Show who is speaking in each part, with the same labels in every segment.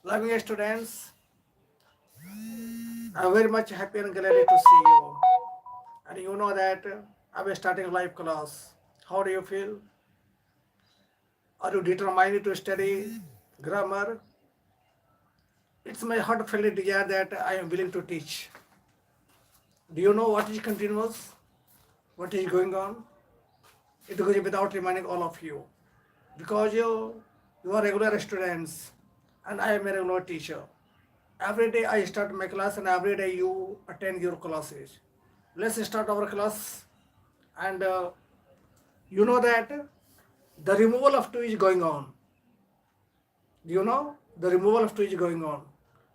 Speaker 1: Loving students, I'm very much happy and glad to see you. And you know that I'm starting live class. How do you feel? Are you determined to study grammar? It's my heartfelt desire that I am willing to teach. Do you know what is continuous? What is going on? It goes without reminding all of you. Because you are regular students and I am a regular teacher. Every day I start my class and every day you attend your classes. Let's start our class and you know that the removal of two is going on. Do you know the removal of two is going on?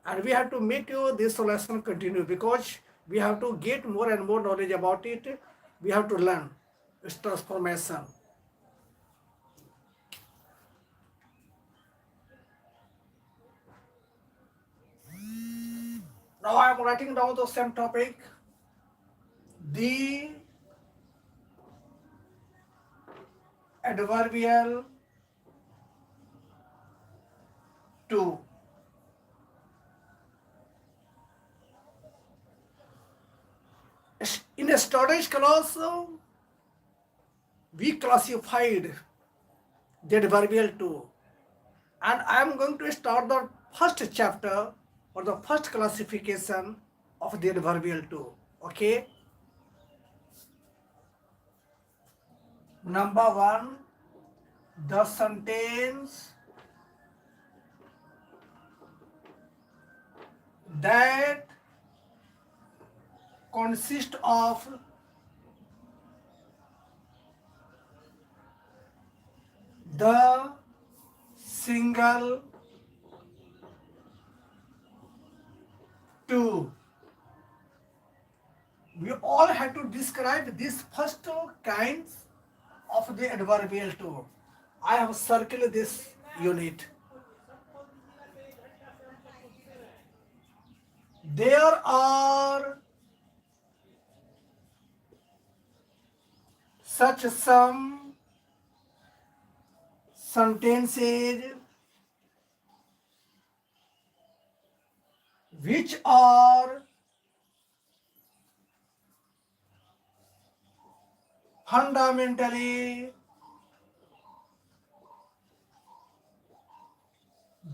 Speaker 1: And we have to make you this lesson continue because we have to get more and more knowledge about it. We have to learn its transformation. Now I am writing down the same topic. The adverbial to. In a storage class, we classified the adverbial to. And I am going to start the first chapter or the first classification of the adverbial to. Okay. Number one, the sentence that consists of the single to. We all have to describe this first kinds of the adverbial to. I have circled this unit. There are such some sentences which are fundamentally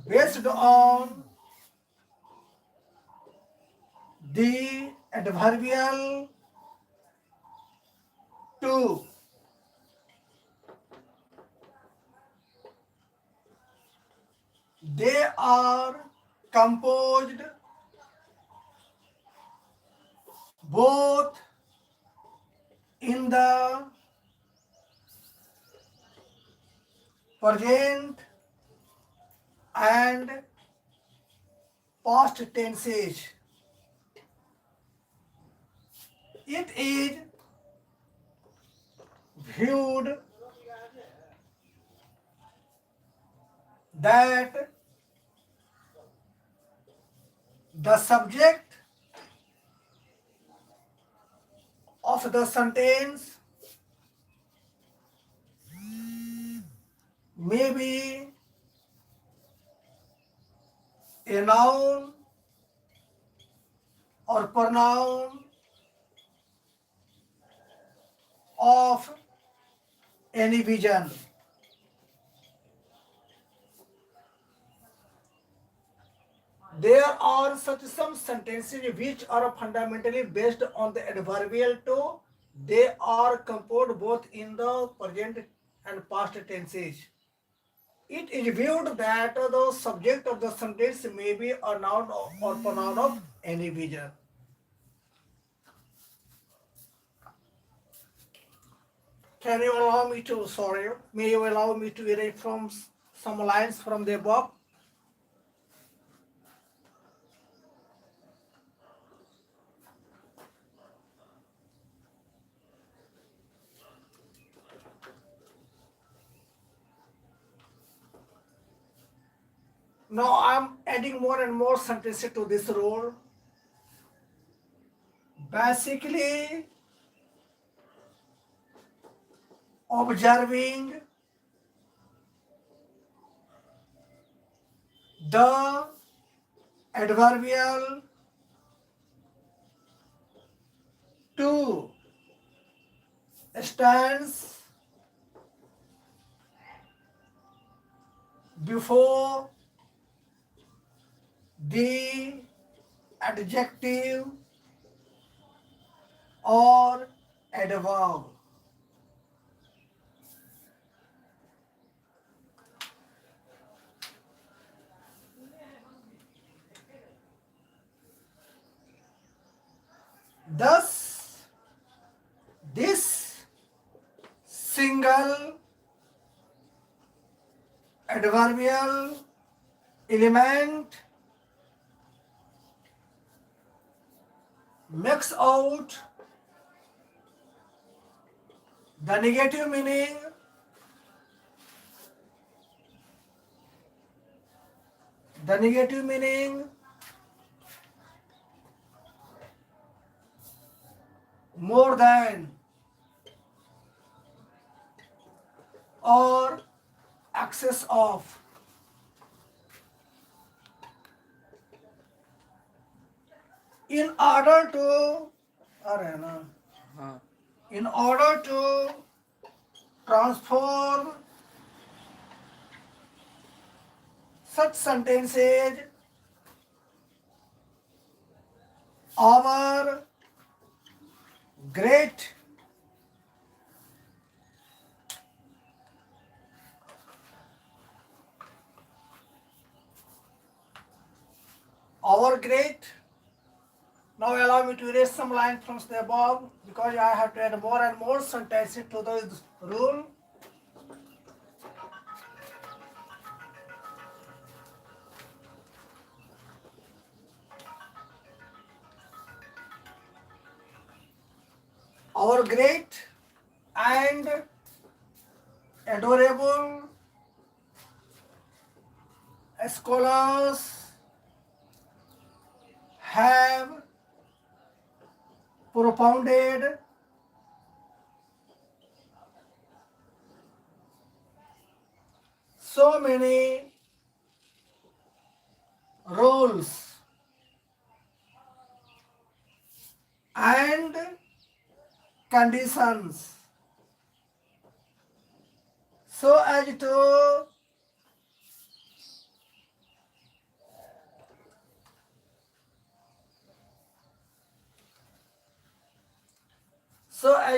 Speaker 1: based on the adverbial to. They are composed both in the present and past tenses. It is viewed that the subject of the sentence may be a noun or pronoun of any vision. There are such some sentences which are fundamentally based on the adverbial to. They are composed both in the present and past tenses. It is viewed that the subject of the sentence may be a noun or pronoun of any vision. Can you allow me to, sorry, may you allow me to read from some lines from the above? Now I'm adding more and more sentences to this rule. Basically, observing the adverbial to stands before the adjective or adverb. Thus, this single adverbial element makes out the negative meaning more than or excess of. In order to
Speaker 2: हाँ
Speaker 1: in order to transform such sentences, our great our great now allow me to erase some lines from the above because I have to add more and more sentences to this rule. Our great and adorable scholars have propounded so many rules and conditions so as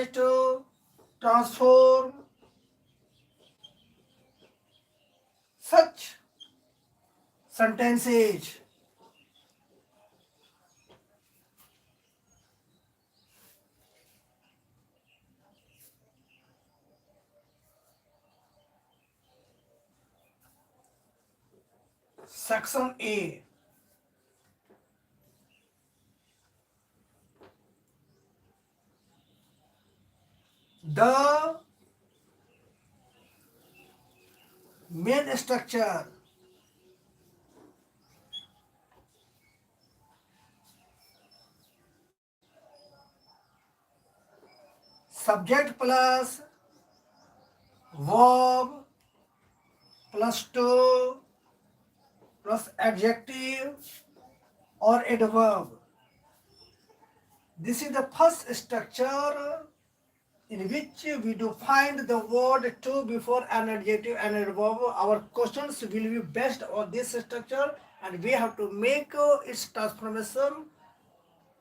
Speaker 1: to transform such sentences. Section A. The main structure subject plus verb plus to plus adjective or adverb. This is the first structure in which we do find the word to before an adjective and adverb. Our questions will be based on this structure and we have to make its transformation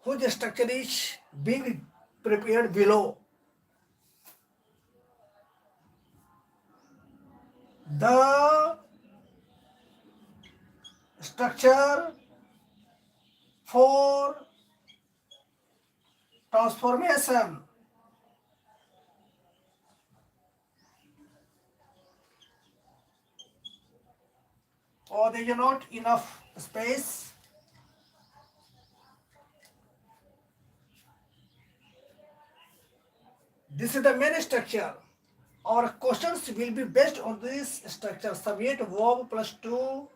Speaker 1: whose structure is being prepared below. The structure for transformation or there is not enough space. This is the main structure. Our questions will be based on this structure: subject, verb plus to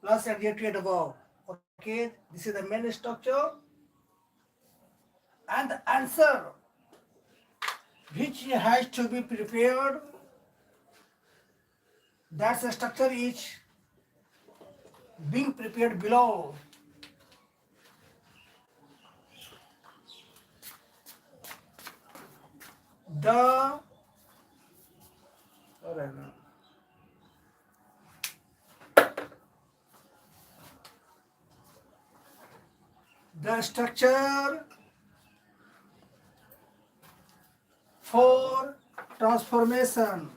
Speaker 1: plus adjective adverb. Okay, this is the main structure, and the answer which has to be prepared. That structure is being prepared below. The अरे ना the structure for transformation.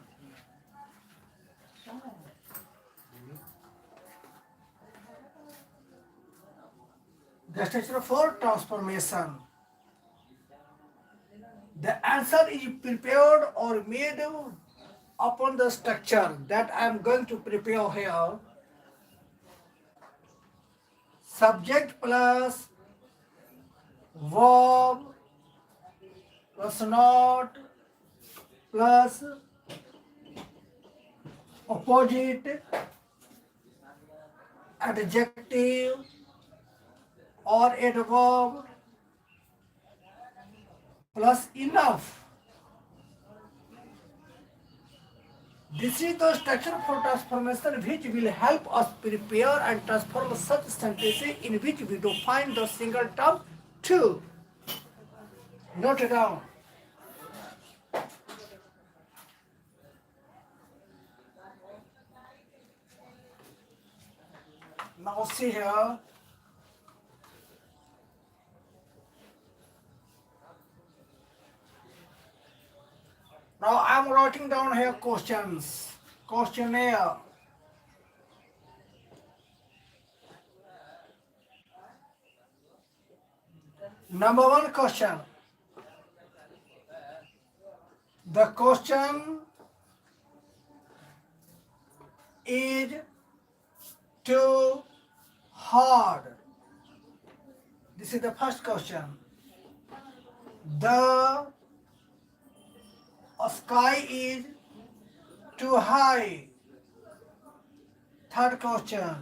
Speaker 1: The structure for transformation. The answer is prepared or made upon the structure that I am going to prepare here. Subject plus verb plus not plus opposite adjective or adverb plus enough. This is the structure for transformation which will help us prepare and transform such sentences in which we define the single term to. Note it down. Now see here. Now I am writing down here questions. Questionnaire. Number one question. The question is too hard. This is the first question. The sky is too high. Third question.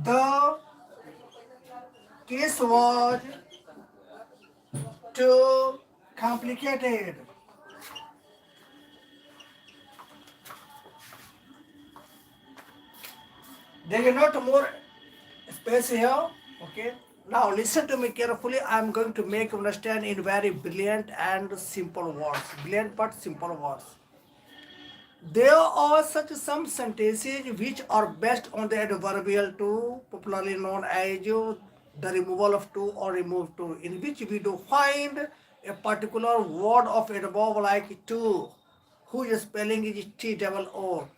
Speaker 1: The case was too complicated. There is not more space here. Okay. Now listen to me carefully. I am going to make you understand in very brilliant and simple words. Brilliant but simple words. There are such some sentences which are based on the adverbial to, popularly known as the removal of to or remove to, in which we do find a particular word of adverb like to, whose spelling is T double O.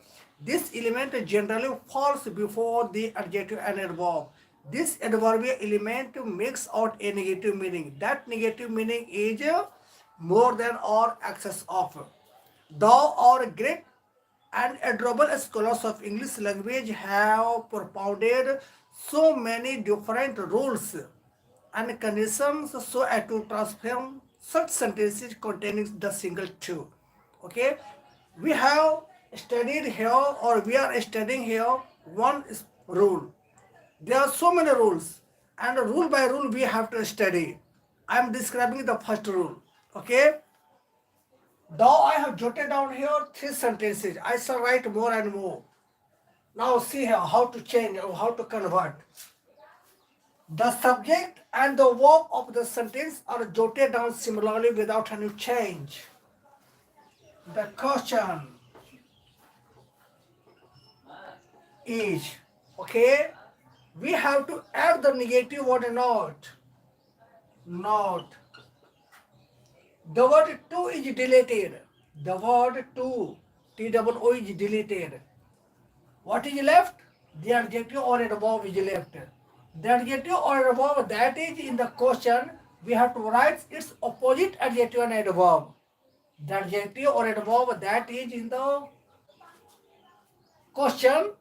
Speaker 1: This element generally falls before the adjective and adverb. This adverbial element makes out a negative meaning. That negative meaning is more than or excess of. Thou art great and admirable scholars of English language have propounded so many different rules and conditions so as to transform such sentences containing the single to. Okay, we have studied here or we are studying here one rule. There are so many rules and rule by rule we have to study. I am describing the first rule. Okay. Now I have jotted down here three sentences. I shall write more and more. Now see here how to change or how to convert. The subject and the verb of the sentence are jotted down similarly without any change. The question is, okay, we have to add the negative word not. Not. The word to is deleted. The word to, T double O is deleted. What is left? The adjective or adverb is left. The adjective or adverb that is in the question, we have to write its opposite adjective and adverb. The adjective or adverb that is in the question,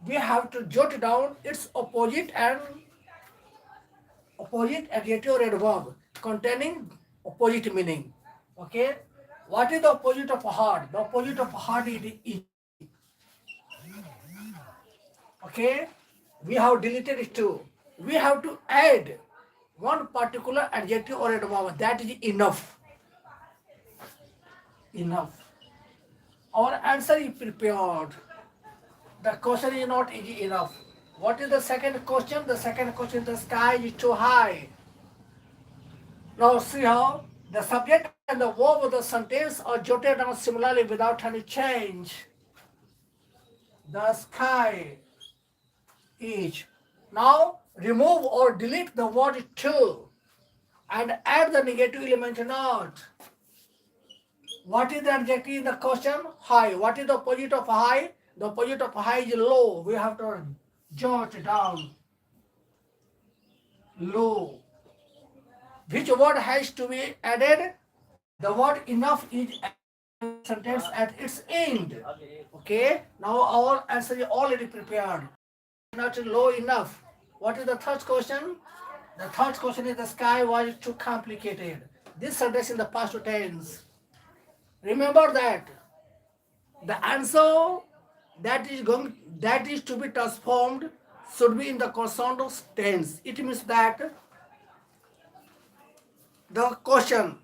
Speaker 1: we have to jot down its opposite and opposite adjective or adverb containing opposite meaning. Okay. What is the opposite of hard? The opposite of hard is easy. Okay. We have deleted it too. We have to add one particular adjective or adverb. That is enough. Enough. Our answer is prepared. The question is not easy enough. What is the second question? The second question, the sky is too high. Now see how the subject and the verb of the sentence are jotted down similarly without any change. The sky is. Now remove or delete the word to and add the negative element not. What is the adjective in the question? High. What is the opposite of high? The opposite of high is low. We have to jot down. Low. Which word has to be added? The word enough is added to the sentence at its end. Okay. Now our answer is already prepared. Not low enough. What is the third question? The third question is the sky was too complicated. This sentence in the past tense. Remember that the answer that is to be transformed should be in the consonant tense. It means that the question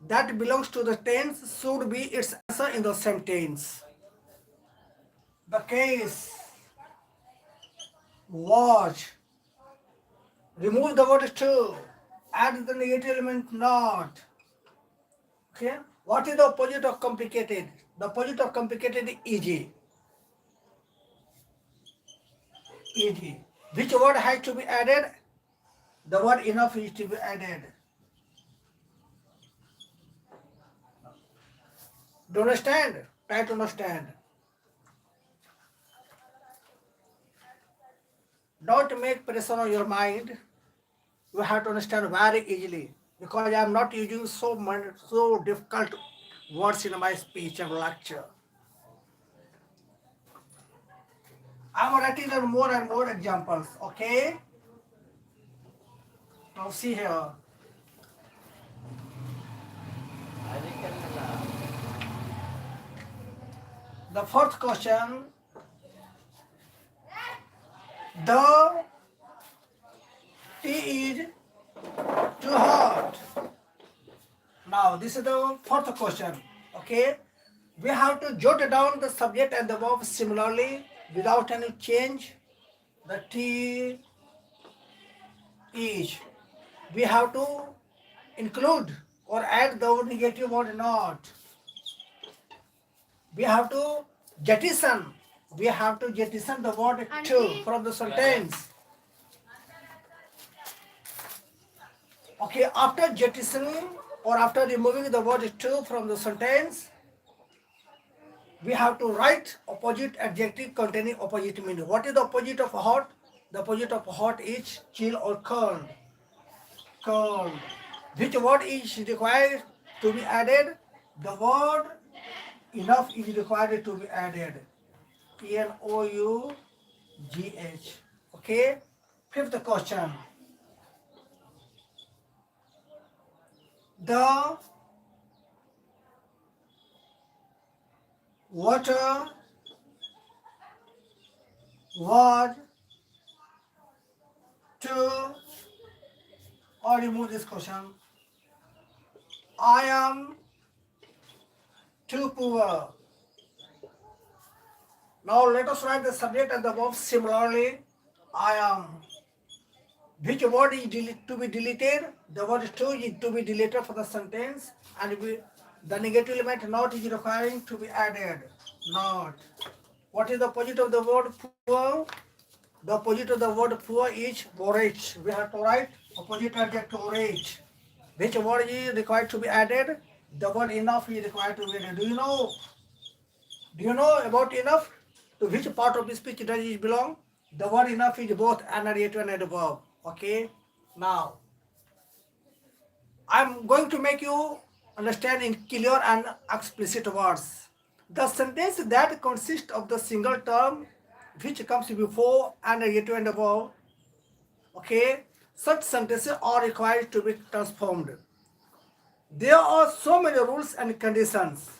Speaker 1: that belongs to the tense should be its answer in the same tense. The case was. Remove the word to. Add the negative element not. Okay. What is the opposite of complicated? The opposite of complicated is easy. Easy. Which word has to be added? The word enough is to be added. Do you understand? Try to understand. Don't make pressure on your mind. You have to understand very easily because I am not using so difficult words in my speech and lecture. I am writing down more and more examples. Okay. Now see here. The fourth question. The tea is too hot. Now this is the fourth question. Okay. We have to jot down the subject and the verb similarly without any change. The tea is. We have to include or add the negative word not. We have to jettison. We have to jettison the word to from the sentence. Okay, after jettisoning or after removing the word to from the sentence, we have to write opposite adjective containing opposite meaning. What is the opposite of hot? The opposite of hot is chill or cold. Cold. Which word is required to be added? The word enough is required to be added. Enoughh. Okay. Fifth question. The water was to, or remove this question. I am too poor. Now let us write the subject and the verb similarly. I am. Which word is to be deleted? The word to is to be deleted for the sentence, and the negative element not is requiring to be added. Not. What is the opposite of the word poor? The opposite of the word poor is rich. We have to write opposite adjective rich. Which word is required to be added? The word enough is required to be added. Do you know? Do you know about enough? To which part of the speech does it belong? The word enough is both an adjective and a verb. Okay. Now, I'm going to make you understand in clear and explicit words. The sentence that consists of the single term which comes before an adjective and a verb. Okay. Such sentences are required to be transformed. There are so many rules and conditions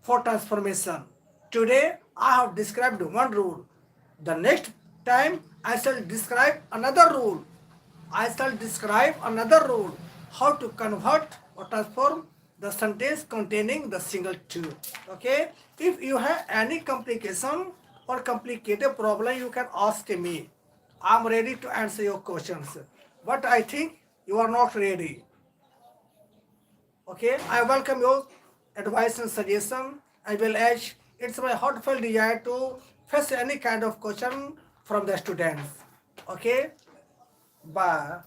Speaker 1: for transformation. Today I have described one rule. The next time I shall describe another rule. I shall describe another rule. How to convert or transform the sentence containing the single to. Okay? If you have any complication or complicated problem, you can ask me. I am ready to answer your questions. But I think you are not ready. Okay, I welcome your advice and suggestion. I will edge. It's my heartfelt desire to face any kind of question from the students. Okay, bye.